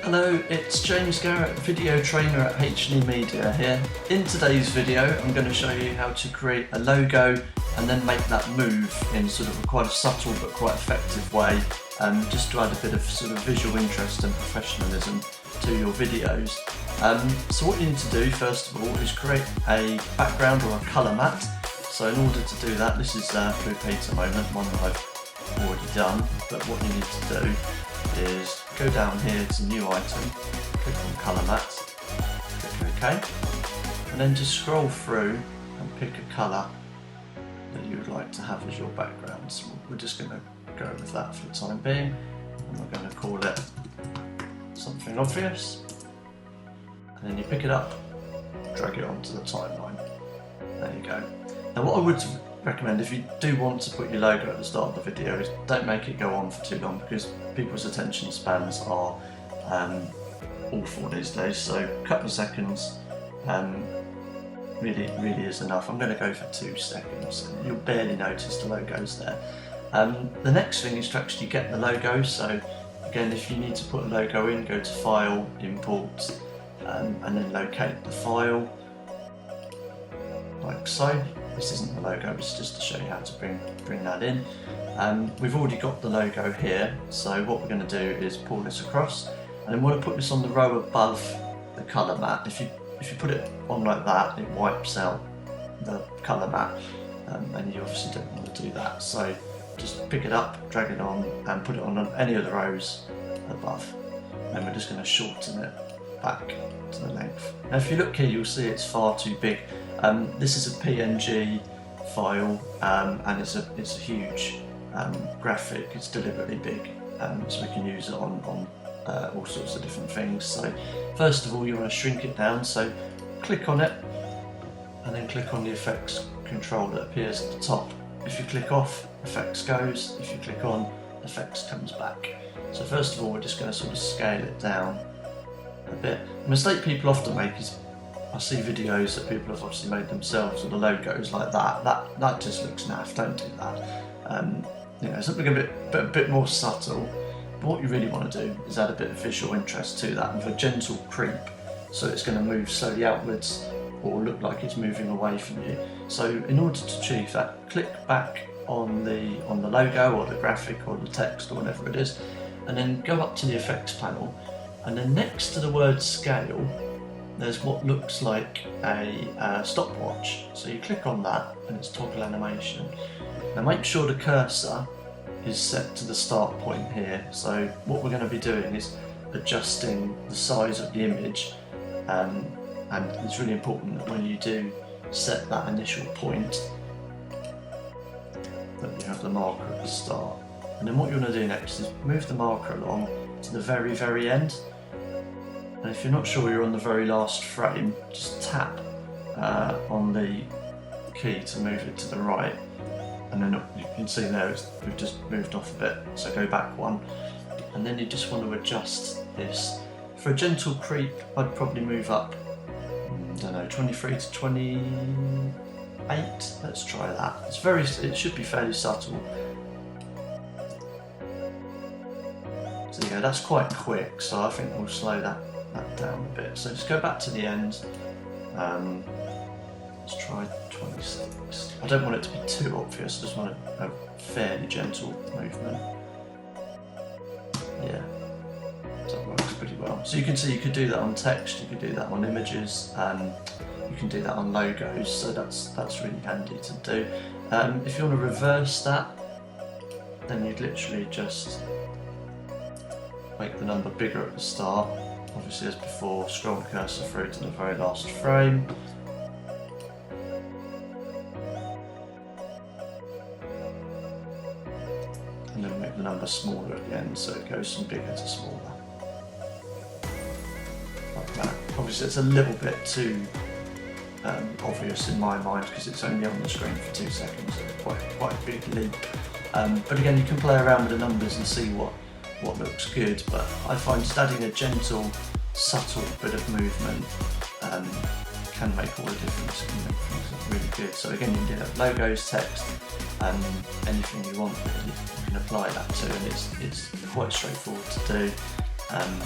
Hello, it's James Garrett, video trainer at H&E Media here. In today's video I'm going to show you how to create a logo and then make that move in sort of quite a subtle but quite effective way, just to add a bit of sort of visual interest and professionalism to your videos. So what you need to do first of all is create a background or a colour mat. So in order to do that, this is Blue Peter moment, one that I've already done, but what you need to do is go down here to new item, click on colour mat, click OK, and then just scroll through and pick a colour that you would like to have as your background. So we're just going to go with that for the time being, and we're going to call it something obvious, and then you pick it up, drag it onto the timeline. There you go. Now what I would recommend, if you do want to put your logo at the start of the video, is don't make it go on for too long, because people's attention spans are awful these days. So a couple of seconds really is enough. I'm going to go for 2 seconds. You'll barely notice the logo's there. The next thing is to actually get the logo. So again, if you need to put a logo in, go to File, Import, and then locate the file, like so. This isn't the logo, it's just to show you how to bring that in. We've already got the logo here, so what we're going to do is pull this across, and then we want to put this on the row above the colour mat. If you put it on like that, it wipes out the colour mat, and you obviously don't want to do that. So just pick it up, drag it on, and put it on any of the rows above. And we're just going to shorten it back to the length. Now if you look here, you'll see it's far too big. This is a PNG file, and it's a huge graphic. It's deliberately big, so we can use it on all sorts of different things. So first of all, you want to shrink it down. So click on it, and then click on the effects control that appears at the top. If you click off, effects goes. If you click on, effects comes back. So first of all, we're just going to sort of scale it down a bit. The mistake people often make is, I see videos that people have obviously made themselves with the logos like that. That just looks naff. Don't do that. You know, something a bit more subtle. But what you really want to do is add a bit of visual interest to that, with a gentle creep, so it's going to move slowly outwards or look like it's moving away from you. So in order to achieve that, click back on the logo or the graphic or the text or whatever it is, and then go up to the effects panel, and then next to the word scale, there's what looks like a stopwatch. So you click on that and it's toggle animation. Now make sure the cursor is set to the start point here. So what we're going to be doing is adjusting the size of the image, and it's really important that when you do set that initial point, that you have the marker at the start. And then what you want to do next is move the marker along to the very end. And if you're not sure you're on the very last frame, just tap on the key to move it to the right, and then you can see there we've just moved off a bit, so go back one, and then you just want to adjust this. For a gentle creep, I'd probably move up, I don't know, 23 to 28, let's try that. It should be fairly subtle. So yeah, that's quite quick, so I think we'll slow that down a bit. So just go back to the end. Let's try 26. I don't want it to be too obvious, I just want a fairly gentle movement. Yeah, that works pretty well. So you can see you could do that on text, you could do that on images, you can do that on logos, so that's really handy to do. If you want to reverse that, then you'd literally just make the number bigger at the start. Obviously, as before, scroll the cursor through to the very last frame. And then make the number smaller at the end, so it goes from bigger to smaller. Like that. Obviously, it's a little bit too obvious in my mind, because it's only on the screen for 2 seconds, so it's quite a big leap. But again, you can play around with the numbers and see what looks good, but I find just adding a gentle, subtle bit of movement can make all the difference, and make things look really good. So again, you can do that, logos, text, anything you want really, you can apply that to, and it's quite straightforward to do, and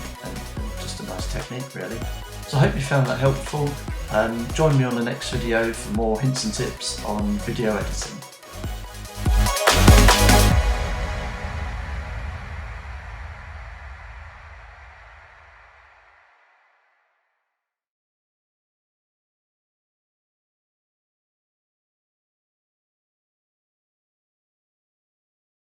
just a nice technique really. So I hope you found that helpful. Join me on the next video for more hints and tips on video editing.